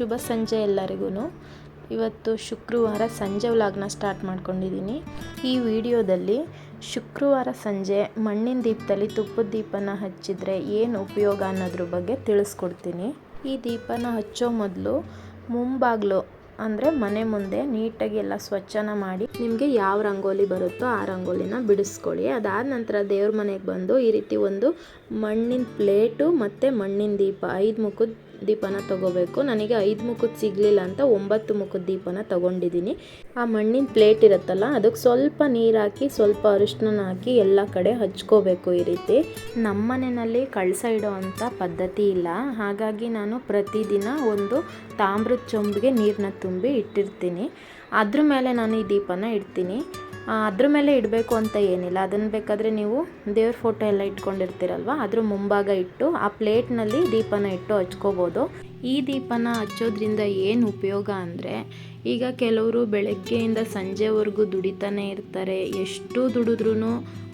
ಶುಭ ಸಂಜೆ ಎಲ್ಲರಿಗೂ. ಇವತ್ತು ಶುಕ್ರವಾರ ಸಂಜೆ ವ್ಲಾಗ್ನ ಸ್ಟಾರ್ಟ್ ಮಾಡ್ಕೊಂಡಿದ್ದೀನಿ. ಈ ವಿಡಿಯೋದಲ್ಲಿ ಶುಕ್ರವಾರ ಸಂಜೆ ಮಣ್ಣಿನ ದೀಪದಲ್ಲಿ ತುಪ್ಪದ ದೀಪನ ಹಚ್ಚಿದರೆ ಏನು ಉಪಯೋಗ ಅನ್ನೋದ್ರ ಬಗ್ಗೆ ತಿಳಿಸ್ಕೊಡ್ತೀನಿ. ಈ ದೀಪನ ಹಚ್ಚೋ ಮೊದಲು ಮುಂಬಾಗ್ಲು ಅಂದರೆ ಮನೆ ಮುಂದೆ ನೀಟಾಗಿ ಎಲ್ಲ ಸ್ವಚ್ಛನ ಮಾಡಿ ನಿಮಗೆ ಯಾವ ರಂಗೋಲಿ ಬರುತ್ತೋ ಆ ರಂಗೋಲಿನ ಬಿಡಿಸ್ಕೊಳ್ಳಿ. ಅದಾದ ನಂತರ ದೇವ್ರ ಮನೆಗೆ ಬಂದು ಈ ರೀತಿ ಒಂದು ಮಣ್ಣಿನ ಪ್ಲೇಟು ಮತ್ತು ಮಣ್ಣಿನ ದೀಪ 5 ಮುಖದ ದೀಪನ ತಗೋಬೇಕು. ನನಗೆ 5 ಮುಖದ ಸಿಗಲಿಲ್ಲ ಅಂತ 9 ಮುಖದ ದೀಪನ ತಗೊಂಡಿದ್ದೀನಿ. ಆ ಮಣ್ಣಿನ ಪ್ಲೇಟ್ ಇರುತ್ತಲ್ಲ ಅದಕ್ಕೆ ಸ್ವಲ್ಪ ನೀರು ಹಾಕಿ ಸ್ವಲ್ಪ ಅರಿಶಿನ ಹಾಕಿ ಎಲ್ಲ ಕಡೆ ಹಚ್ಕೋಬೇಕು. ಈ ರೀತಿ ನಮ್ಮ ಮನೆಯಲ್ಲಿ ಕಳಸ ಇಡೋ ಅಂಥ ಪದ್ಧತಿ ಇಲ್ಲ, ಹಾಗಾಗಿ ನಾನು ಪ್ರತಿದಿನ ಒಂದು ತಾಮ್ರದ ಚೊಂಬಿಗೆ ನೀರನ್ನ ತುಂಬಿ ಇಟ್ಟಿರ್ತೀನಿ. ಅದ್ರ ಮೇಲೆ ನಾನು ಈ ದೀಪನ ಇಡ್ತೀನಿ. ಅದ್ರ ಮೇಲೆ ಇಡಬೇಕು ಅಂತ ಏನಿಲ್ಲ, ಅದನ್ನು ಬೇಕಾದರೆ ನೀವು ದೇವ್ರ ಫೋಟೋ ಎಲ್ಲ ಇಟ್ಕೊಂಡಿರ್ತೀರಲ್ವ ಅದ್ರ ಮುಂಭಾಗ ಇಟ್ಟು ಆ ಪ್ಲೇಟ್ನಲ್ಲಿ ದೀಪನ ಇಟ್ಟು ಹಚ್ಕೋಬೋದು. ಈ ದೀಪನ ಹಚ್ಚೋದ್ರಿಂದ ಏನು ಉಪಯೋಗ ಅಂದರೆ, ಈಗ ಕೆಲವರು ಬೆಳಗ್ಗೆಯಿಂದ ಸಂಜೆವರೆಗೂ ದುಡಿತಾನೆ ಇರ್ತಾರೆ. ಎಷ್ಟು ದುಡಿದ್ರೂ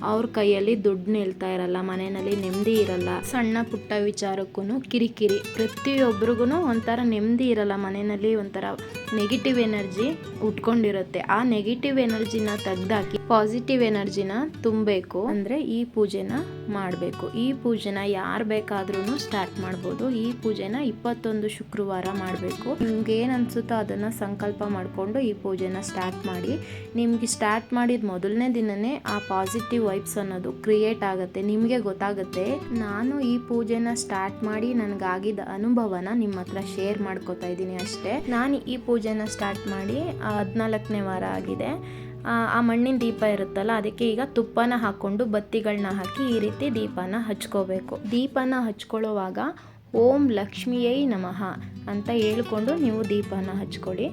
ಅವ್ರ ಕೈಯಲ್ಲಿ ದುಡ್ಡು ನಿಲ್ತಾ ಇರಲ್ಲ, ಮನೆಯಲ್ಲಿ ನೆಮ್ಮದಿ ಇರಲ್ಲ. ಸಣ್ಣ ಪುಟ್ಟ ವಿಚಾರಕ್ಕೂ ಕಿರಿಕಿರಿ, ಪ್ರತಿಯೊಬ್ಬರಿಗೂ ಒಂಥರ ನೆಮ್ಮದಿ ಇರಲ್ಲ. ಮನೆಯಲ್ಲಿ ಒಂಥರ ನೆಗೆಟಿವ್ ಎನರ್ಜಿ ಉಟ್ಕೊಂಡಿರುತ್ತೆ. ಆ ನೆಗೆಟಿವ್ ಎನರ್ಜಿನ ತೆಗ್ದಾಕಿ ಪಾಸಿಟಿವ್ ಎನರ್ಜಿನ ತುಂಬಬೇಕು ಅಂದರೆ ಈ ಪೂಜೆನ ಮಾಡಬೇಕು. ಈ ಪೂಜೆನ ಯಾರು ಬೇಕಾದ್ರೂ ಸ್ಟಾರ್ಟ್ ಮಾಡ್ಬೋದು. ಈ ಪೂಜೆನ 21 ಶುಕ್ರವಾರ ಮಾಡಬೇಕು. ನಿಮ್ಗೆ ಏನು ಅನಿಸುತ್ತೋ ಅದನ್ನು ಸಂಕಲ್ಪ ಮಾಡಿಕೊಂಡು ಈ ಪೂಜೆನ ಸ್ಟಾರ್ಟ್ ಮಾಡಿ. ನಿಮ್ಗೆ ಸ್ಟಾರ್ಟ್ ಮಾಡಿದ ಮೊದಲನೇ ದಿನನೇ ಆ ಪಾಸಿಟಿವ್ ವೈಬ್ಸ್ ಅನ್ನೋದು ಕ್ರಿಯೇಟ್ ಆಗುತ್ತೆ, ನಿಮಗೆ ಗೊತ್ತಾಗುತ್ತೆ. ನಾನು ಈ ಪೂಜೆನ ಸ್ಟಾರ್ಟ್ ಮಾಡಿ ನನಗಾಗಿದ್ದ ಅನುಭವನ ನಿಮ್ಮ ಹತ್ರ ಶೇರ್ ಮಾಡ್ಕೋತಾ ಇದ್ದೀನಿ ಅಷ್ಟೇ. ನಾನು ಈ ಪೂಜೆನ ಸ್ಟಾರ್ಟ್ ಮಾಡಿ 14ನೇ ವಾರ ಆಗಿದೆ. ಆ ಮಣ್ಣಿನ ದೀಪ ಇರುತ್ತಲ್ಲ ಅದಕ್ಕೆ ಈಗ ತುಪ್ಪನ ಹಾಕ್ಕೊಂಡು ಬತ್ತಿಗಳನ್ನ ಹಾಕಿ ಈ ರೀತಿ ದೀಪನ ಹಚ್ಕೋಬೇಕು. ದೀಪನ ಹಚ್ಕೊಳ್ಳೋವಾಗ ಓಂ ಲಕ್ಷ್ಮಿಯೈ ನಮಃ ಅಂತ ಹೇಳ್ಕೊಂಡು ನೀವು ದೀಪನ ಹಚ್ಕೊಳ್ಳಿ.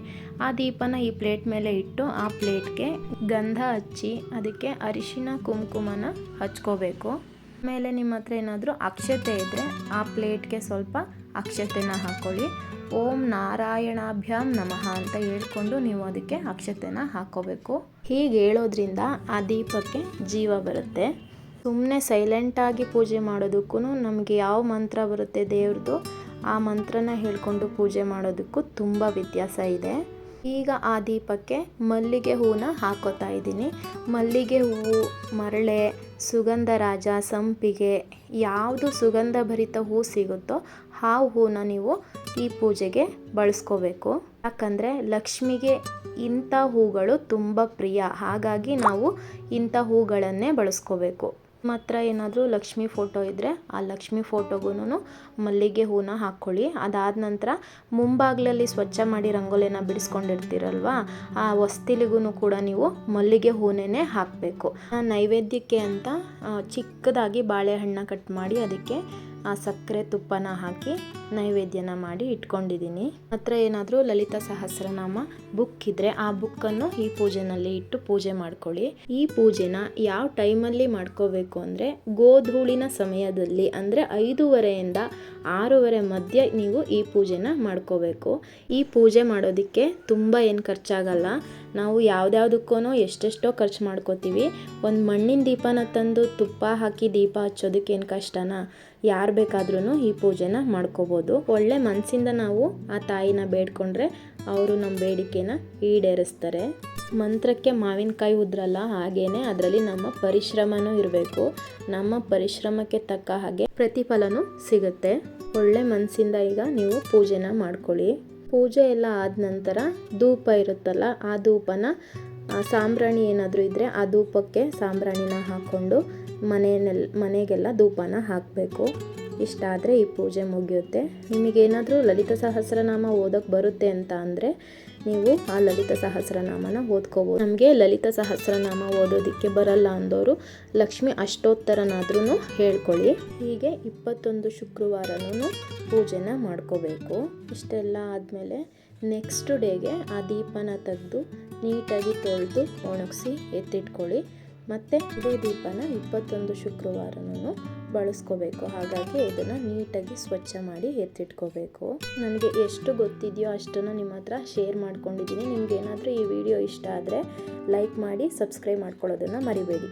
ಆ ದೀಪನ ಈ ಪ್ಲೇಟ್ ಮೇಲೆ ಇಟ್ಟು ಆ ಪ್ಲೇಟ್ಗೆ ಗಂಧ ಹಚ್ಚಿ ಅದಕ್ಕೆ ಅರಿಶಿನ ಕುಂಕುಮನ ಹಚ್ಕೋಬೇಕು. ಆಮೇಲೆ ನಿಮ್ಮ ಹತ್ರ ಏನಾದರೂ ಅಕ್ಷತೆ ಇದ್ದರೆ ಆ ಪ್ಲೇಟ್ಗೆ ಸ್ವಲ್ಪ ಅಕ್ಷತೆನ ಹಾಕ್ಕೊಳ್ಳಿ. ಓಂ ನಾರಾಯಣಾಭ್ಯಾಂ ನಮಃ ಅಂತ ಹೇಳ್ಕೊಂಡು ನೀವು ಅದಕ್ಕೆ ಅಕ್ಷತೆನ ಹಾಕ್ಕೋಬೇಕು. ಹೀಗೆ ಹೇಳೋದ್ರಿಂದ ಆ ದೀಪಕ್ಕೆ ಜೀವ ಬರುತ್ತೆ. ಸುಮ್ಮನೆ ಸೈಲೆಂಟಾಗಿ ಪೂಜೆ ಮಾಡೋದಕ್ಕೂ ನಮಗೆ ಯಾವ ಮಂತ್ರ ಬರುತ್ತೆ ದೇವ್ರದ್ದು ಆ ಮಂತ್ರನ ಹೇಳ್ಕೊಂಡು ಪೂಜೆ ಮಾಡೋದಕ್ಕೂ ತುಂಬ ವ್ಯತ್ಯಾಸ ಇದೆ. ಈಗ ಆ ದೀಪಕ್ಕೆ ಮಲ್ಲಿಗೆ ಹೂವನ್ನ ಹಾಕೋತಾ ಇದ್ದೀನಿ. ಮಲ್ಲಿಗೆ ಹೂವು, ಮರಳೆ, ಸುಗಂಧರಾಜ, ಸಂಪಿಗೆ ಯಾವುದು ಸುಗಂಧ ಭರಿತ ಹೂ ಸಿಗುತ್ತೋ ಆ ಹೂವನ್ನ ನೀವು ಈ ಪೂಜೆಗೆ ಬಳಸ್ಕೋಬೇಕು. ಯಾಕಂದರೆ ಲಕ್ಷ್ಮಿಗೆ ಇಂಥ ಹೂಗಳು ತುಂಬ ಪ್ರಿಯ, ಹಾಗಾಗಿ ನಾವು ಇಂಥ ಹೂಗಳನ್ನೇ ಬಳಸ್ಕೋಬೇಕು. ಮಾತ್ರ ಏನಾದರೂ ಲಕ್ಷ್ಮಿ ಫೋಟೋ ಇದ್ದರೆ ಆ ಲಕ್ಷ್ಮಿ ಫೋಟೋಗೂ ಮಲ್ಲಿಗೆ ಹೂನ ಹಾಕ್ಕೊಳ್ಳಿ. ಅದಾದ ನಂತರ ಮುಂಬಾಗ್ಲಲ್ಲಿ ಸ್ವಚ್ಛ ಮಾಡಿ ರಂಗೋಲಿನ ಬಿಡಿಸ್ಕೊಂಡಿರ್ತೀರಲ್ವ ಆ ಹೊಸ್ತಿಲಿಗೂ ಕೂಡ ನೀವು ಮಲ್ಲಿಗೆ ಹೂನೇ ಹಾಕಬೇಕು. ನೈವೇದ್ಯಕ್ಕೆ ಅಂತ ಚಿಕ್ಕದಾಗಿ ಬಾಳೆಹಣ್ಣ ಕಟ್ ಮಾಡಿ ಅದಕ್ಕೆ ಸಕ್ಕರೆ ತುಪ್ಪನ ಹಾಕಿ ನೈವೇದ್ಯನ ಮಾಡಿ ಇಟ್ಕೊಂಡಿದ್ದೀನಿ. ಹತ್ರ ಏನಾದರೂ ಲಲಿತಾ ಸಹಸ್ರನಾಮ ಬುಕ್ ಇದ್ದರೆ ಆ ಬುಕ್ಕನ್ನು ಈ ಪೂಜೆನಲ್ಲಿ ಇಟ್ಟು ಪೂಜೆ ಮಾಡ್ಕೊಳ್ಳಿ. ಈ ಪೂಜೆನ ಯಾವ ಟೈಮಲ್ಲಿ ಮಾಡ್ಕೋಬೇಕು ಅಂದರೆ ಗೋಧೂಳಿನ ಸಮಯದಲ್ಲಿ, ಅಂದರೆ 5:30ಯಿಂದ 6:30 ಮಧ್ಯೆ ನೀವು ಈ ಪೂಜೆನ ಮಾಡ್ಕೋಬೇಕು. ಈ ಪೂಜೆ ಮಾಡೋದಕ್ಕೆ ತುಂಬ ಏನು ಖರ್ಚಾಗಲ್ಲ. ನಾವು ಯಾವುದ್ಯಾವುದಕ್ಕೂ ಎಷ್ಟೆಷ್ಟೋ ಖರ್ಚು ಮಾಡ್ಕೋತೀವಿ. ಒಂದು ಮಣ್ಣಿನ ದೀಪನ ತಂದು ತುಪ್ಪ ಹಾಕಿ ದೀಪ ಹಚ್ಚೋದಕ್ಕೆ ಏನು ಕಷ್ಟನಾ? ಯಾರು ಬೇಕಾದ್ರೂ ಈ ಪೂಜೆನ ಮಾಡ್ಕೋಬೋದು. ಒಳ್ಳೆ ಮನಸ್ಸಿಂದ ನಾವು ಆ ತಾಯಿನ ಬೇಡ್ಕೊಂಡ್ರೆ ಅವರು ನಮ್ಮ ಬೇಡಿಕೆನ ಈಡೇರಿಸ್ತಾರೆ. ಮಂತ್ರಕ್ಕೆ ಮಾವಿನಕಾಯಿ ಉದ್ರಲ್ಲ, ಹಾಗೇನೆ ಅದರಲ್ಲಿ ನಮ್ಮ ಪರಿಶ್ರಮನೂ ಇರಬೇಕು. ನಮ್ಮ ಪರಿಶ್ರಮಕ್ಕೆ ತಕ್ಕ ಹಾಗೆ ಪ್ರತಿಫಲನೂ ಸಿಗುತ್ತೆ. ಒಳ್ಳೆ ಮನಸ್ಸಿಂದ ಈಗ ನೀವು ಪೂಜೆನ ಮಾಡ್ಕೊಳ್ಳಿ. ಪೂಜೆ ಎಲ್ಲ ಆದ ನಂತರ ಧೂಪ ಇರುತ್ತಲ್ಲ ಆ ಧೂಪನ ಸಾಂಬ್ರಾಣಿ ಏನಾದರೂ ಇದ್ದರೆ ಆ ಧೂಪಕ್ಕೆ ಸಾಂಬ್ರಾಣಿನ ಹಾಕ್ಕೊಂಡು ಮನೆಗೆಲ್ಲ ಧೂಪನ ಹಾಕಬೇಕು. ಇಷ್ಟ ಆದರೆ ಈ ಪೂಜೆ ಮುಗಿಯುತ್ತೆ. ನಿಮಗೇನಾದರೂ ಲಲಿತಾ ಸಹಸ್ರನಾಮ ಓದೋಕ್ಕೆ ಬರುತ್ತೆ ಅಂತ ಅಂದರೆ ನೀವು ಆ ಲಲಿತಾ ಸಹಸ್ರನಾಮನ ಓದ್ಕೋಬೋದು. ನಮಗೆ ಲಲಿತಾ ಸಹಸ್ರನಾಮ ಓದೋದಕ್ಕೆ ಬರಲ್ಲ ಅಂದವರು ಲಕ್ಷ್ಮಿ ಅಷ್ಟೋತ್ತರನಾದ್ರೂ ಹೇಳ್ಕೊಳ್ಳಿ. ಹೀಗೆ 21 ಶುಕ್ರವಾರನೂ ಪೂಜೆನ ಮಾಡ್ಕೋಬೇಕು. ಇಷ್ಟೆಲ್ಲ ಆದಮೇಲೆ ನೆಕ್ಸ್ಟ್ ಡೇಗೆ ಆ ದೀಪನ ತೆಗೆದು ನೀಟಾಗಿ ತೊಳೆದು ಒಣಗಿಸಿ ಎತ್ತಿಟ್ಕೊಳ್ಳಿ. ಮತ್ತು ಇದೇ ದೀಪನ 21 ಶುಕ್ರವಾರನೂ ಬಳಸ್ಕೋಬೇಕು. ಹಾಗಾಗಿ ಇದನ್ನು ನೀಟಾಗಿ ಸ್ವಚ್ಛ ಮಾಡಿ ಎತ್ತಿಟ್ಕೋಬೇಕು. ನನಗೆ ಎಷ್ಟು ಗೊತ್ತಿದೆಯೋ ಅಷ್ಟನ್ನು ನಿಮ್ಮ ಹತ್ರ ಶೇರ್ ಮಾಡ್ಕೊಂಡಿದ್ದೀನಿ. ನಿಮ್ಗೇನಾದರೂ ಈ ವಿಡಿಯೋ ಇಷ್ಟ ಆದರೆ ಲೈಕ್ ಮಾಡಿ, ಸಬ್ಸ್ಕ್ರೈಬ್ ಮಾಡ್ಕೊಳ್ಳೋದನ್ನು ಮರಿಬೇಡಿ.